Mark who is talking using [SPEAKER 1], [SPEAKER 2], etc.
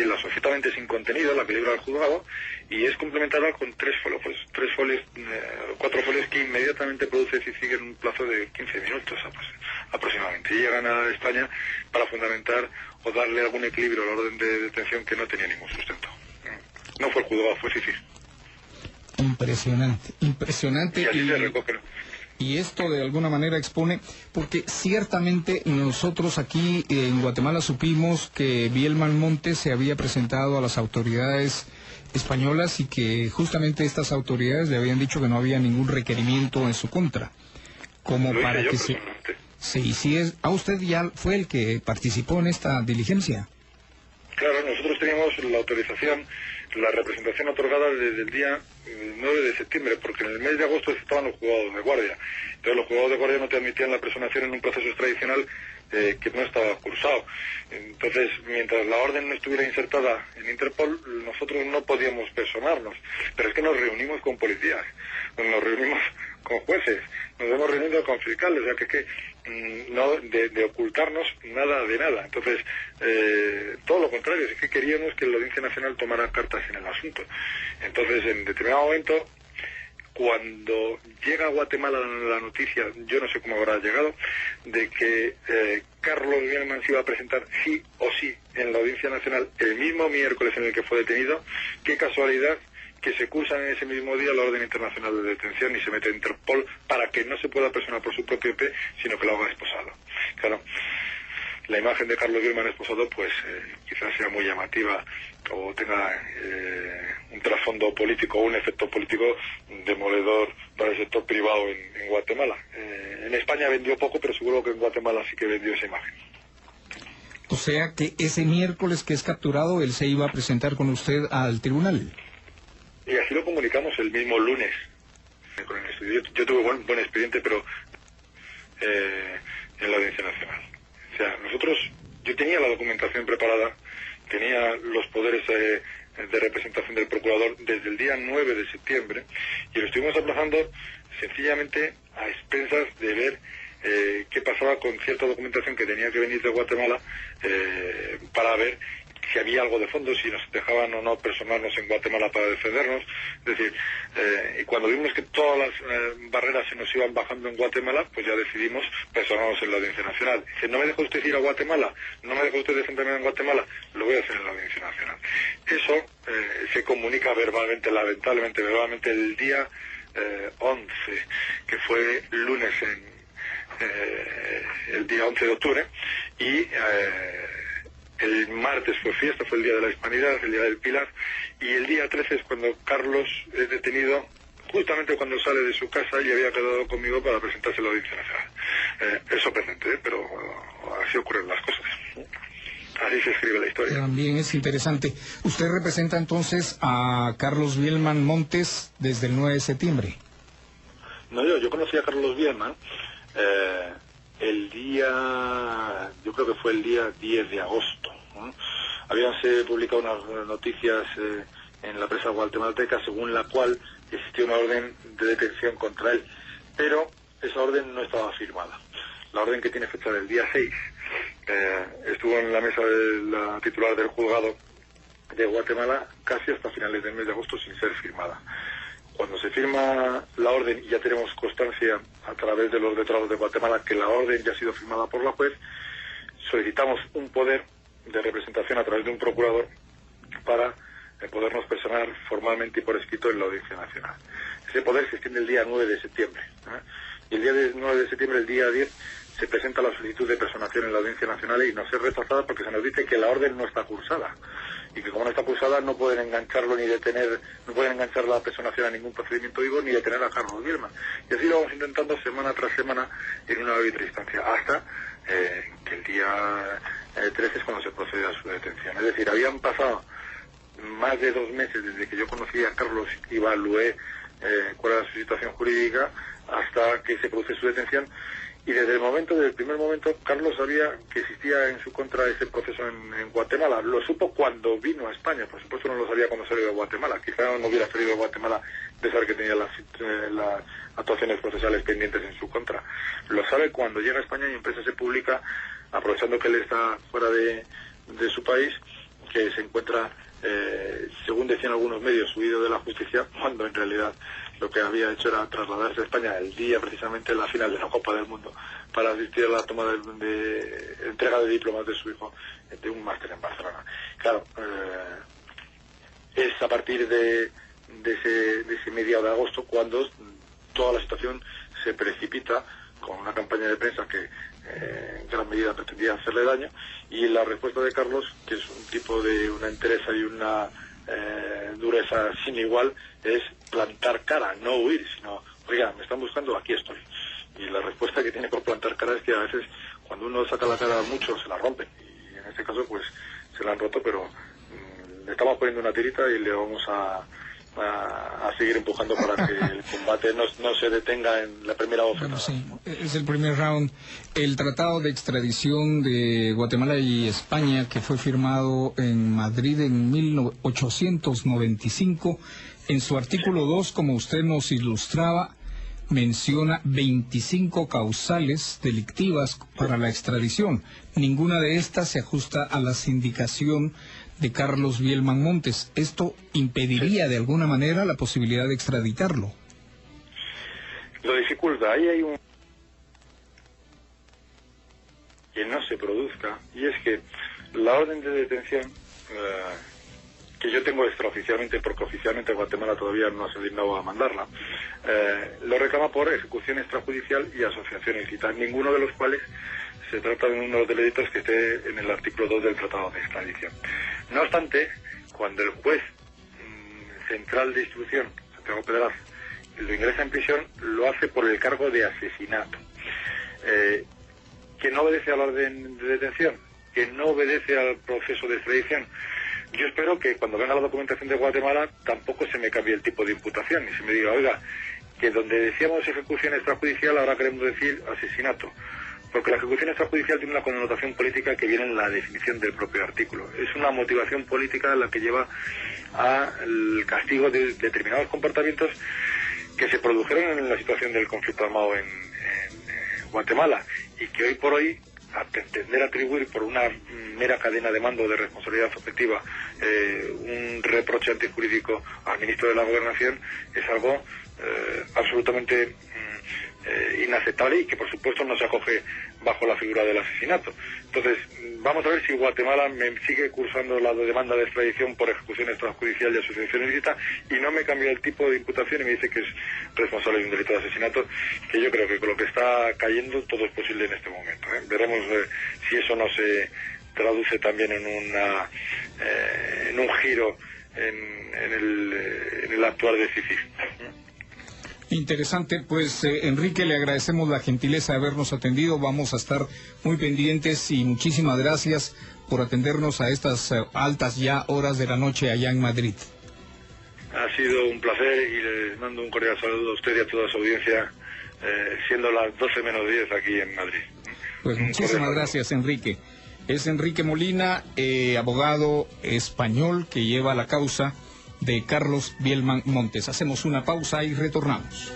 [SPEAKER 1] pila absolutamente sin contenido, la que libra el juzgado, y es complementada con 4 folios que inmediatamente produce CICIG en un plazo de 15 minutos aproximadamente, y llegan a España para fundamentar o darle algún equilibrio al orden de detención que no tenía ningún sustento. No fue el juzgado, fue CICIG.
[SPEAKER 2] Impresionante, impresionante.
[SPEAKER 1] Y así se recoge, ¿no?
[SPEAKER 2] Y esto de alguna manera expone, porque ciertamente nosotros aquí en Guatemala supimos que Bielman Montes se había presentado a las autoridades españolas y que justamente estas autoridades le habían dicho que no había ningún requerimiento en su contra, como
[SPEAKER 1] Lo
[SPEAKER 2] para
[SPEAKER 1] hice yo
[SPEAKER 2] que se...
[SPEAKER 1] personalmente.
[SPEAKER 2] Sí, sí es. ¿A usted ya fue el que participó en esta diligencia?
[SPEAKER 1] Claro, nosotros teníamos la autorización, la representación otorgada desde el día 9 de septiembre, porque en el mes de agosto estaban los juzgados de guardia. Entonces los juzgados de guardia no te admitían la personación en un proceso extradicional que no estaba cursado. Entonces, mientras la orden no estuviera insertada en Interpol, nosotros no podíamos personarnos. Pero es que nos reunimos con policías, nos reunimos con jueces, nos hemos reunido con fiscales, o sea que no de ocultarnos nada de nada. Entonces, todo lo contrario, es que queríamos que la Audiencia Nacional tomara cartas en el asunto. Entonces, en determinado momento, cuando llega a Guatemala la noticia, yo no sé cómo habrá llegado, de que Carlos Bielman se iba a presentar sí o sí en la Audiencia Nacional el mismo miércoles en el que fue detenido, qué casualidad que se cursan en ese mismo día la orden internacional de detención y se mete a Interpol para que no se pueda personar por su propio IP, sino que lo haga esposado. Claro, la imagen de Carlos Bielman esposado pues quizás sea muy llamativa o tenga un trasfondo político o un efecto político demoledor para el sector privado en Guatemala. En España vendió poco, pero seguro que en Guatemala sí que vendió esa imagen.
[SPEAKER 2] O sea que ese miércoles que es capturado, él se iba a presentar con usted al tribunal.
[SPEAKER 1] Y así lo comunicamos el mismo lunes con el estudio. Yo tuve buen expediente, pero en la Audiencia Nacional. O sea, yo tenía la documentación preparada, tenía los poderes de representación del procurador desde el día 9 de septiembre y lo estuvimos aplazando sencillamente a expensas de ver qué pasaba con cierta documentación que tenía que venir de Guatemala para ver si había algo de fondo, si nos dejaban o no personarnos en Guatemala para defendernos. Es decir, y cuando vimos que todas las barreras se nos iban bajando en Guatemala, pues ya decidimos personarnos en la Audiencia Nacional. Dice, ¿no me deja usted ir a Guatemala? ¿No me deja usted defenderme en Guatemala? Lo voy a hacer en la Audiencia Nacional. Eso se comunica verbalmente, lamentablemente verbalmente, el día 11, que fue lunes el día 11 de octubre, y el martes fue fiesta, fue el Día de la Hispanidad, el Día del Pilar, y el día 13 es cuando Carlos es detenido, justamente cuando sale de su casa y había quedado conmigo para presentarse a la Audiencia Nacional. Es sorprendente, pero así ocurren las cosas. Así se escribe la historia.
[SPEAKER 2] También es interesante. Usted representa entonces a Carlos Bielman Montes desde el 9 de septiembre.
[SPEAKER 1] No, yo conocí a Carlos Bielman el día, yo creo que fue el día 10 de agosto. Habíanse publicado unas noticias en la prensa guatemalteca según la cual existía una orden de detención contra él, pero esa orden no estaba firmada. La orden, que tiene fecha del día 6, estuvo en la mesa de la titular del juzgado de Guatemala casi hasta finales del mes de agosto sin ser firmada. Cuando se firma la orden y ya tenemos constancia a través de los letrados de Guatemala que la orden ya ha sido firmada por la juez, solicitamos un poder de representación a través de un procurador para podernos personar formalmente y por escrito en la Audiencia Nacional. Ese poder se extiende el día 9 de septiembre. Y el día 9 de septiembre, el día 10, se presenta la solicitud de personación en la Audiencia Nacional y nos es rechazada porque se nos dice que la orden no está cursada. Y que como no está cursada no pueden engancharlo ni detener, no pueden enganchar la personación a ningún procedimiento vivo ni detener a Carlos Bielman. Y así lo vamos intentando semana tras semana en una otra instancia, hasta que el día 13 es cuando se procede a su detención. Es decir, habían pasado más de 2 meses desde que yo conocí a Carlos y evalué cuál era su situación jurídica hasta que se produce su detención. Y desde el primer momento, Carlos sabía que existía en su contra ese proceso en Guatemala. Lo supo cuando vino a España, por supuesto no lo sabía cuando salió de Guatemala. Quizá no hubiera salido de Guatemala de saber que tenía las actuaciones procesales pendientes en su contra. Lo sabe cuando llega a España y en prensa se publica, aprovechando que él está fuera de su país, que se encuentra, según decían algunos medios, huido de la justicia, cuando en realidad lo que había hecho era trasladarse a España el día precisamente de la final de la Copa del Mundo para asistir a la toma de entrega de diplomas de su hijo de un máster en Barcelona. Claro, es a partir de ese mediado de agosto cuando toda la situación se precipita con una campaña de prensa que en gran medida pretendía hacerle daño, y la respuesta de Carlos, que es un tipo de una entereza y una dureza sin igual, es plantar cara, no huir, sino, oiga, me están buscando, aquí estoy. Y la respuesta que tiene por plantar cara es que a veces cuando uno saca la cara mucho se la rompen, y en este caso pues se la han roto, pero le estamos poniendo una tirita y le vamos a seguir empujando para que el combate no se detenga en la primera bofetada.
[SPEAKER 2] Bueno, sí, es el primer round. El tratado de extradición de Guatemala y España, que fue firmado en Madrid en 1895, en su artículo 2, como usted nos ilustraba, menciona 25 causales delictivas para la extradición. Ninguna de estas se ajusta a la sindicación de Carlos Bielman Montes. ¿Esto impediría de alguna manera la posibilidad de extraditarlo?
[SPEAKER 1] Lo dificulta. Ahí hay un que no se produzca, y es que la orden de detención que yo tengo extraoficialmente, porque oficialmente Guatemala todavía no se ha dignado a mandarla, lo reclama por ejecución extrajudicial y asociación ilícita, ninguno de los cuales se trata de uno de los delitos que esté en el artículo 2 del Tratado de Extradición. No obstante, cuando el juez central de instrucción, Santiago Pedraz, lo ingresa en prisión, lo hace por el cargo de asesinato, que no obedece a la orden de detención, que no obedece al proceso de extradición. Yo espero que cuando venga la documentación de Guatemala tampoco se me cambie el tipo de imputación y se me diga, oiga, que donde decíamos ejecución extrajudicial ahora queremos decir asesinato, porque la ejecución extrajudicial tiene una connotación política que viene en la definición del propio artículo. Es una motivación política la que lleva al castigo de determinados comportamientos que se produjeron en la situación del conflicto armado en Guatemala, y que hoy por hoy, a pretender atribuir por una mera cadena de mando de responsabilidad objetiva un reproche antijurídico al ministro de la Gobernación, es algo absolutamente inaceptable y que por supuesto no se acoge bajo la figura del asesinato. Entonces, vamos a ver si Guatemala me sigue cursando la demanda de extradición por ejecución extrajudicial y asociación ilícita y no me cambia el tipo de imputación y me dice que es responsable de un delito de asesinato, que yo creo que con lo que está cayendo todo es posible en este momento. Veremos si eso no se traduce también en un giro en el actuar de CICIG.
[SPEAKER 2] Interesante, pues Enrique, le agradecemos la gentileza de habernos atendido, vamos a estar muy pendientes y muchísimas gracias por atendernos a estas altas ya horas de la noche allá en Madrid.
[SPEAKER 1] Ha sido un placer y les mando un cordial saludo a usted y a toda su audiencia, siendo las 12 menos 10 aquí en Madrid.
[SPEAKER 2] Pues muchísimas gracias, Enrique. Es Enrique Molina, abogado español que lleva la causa de Carlos Bielman Montes. Hacemos una pausa y retornamos.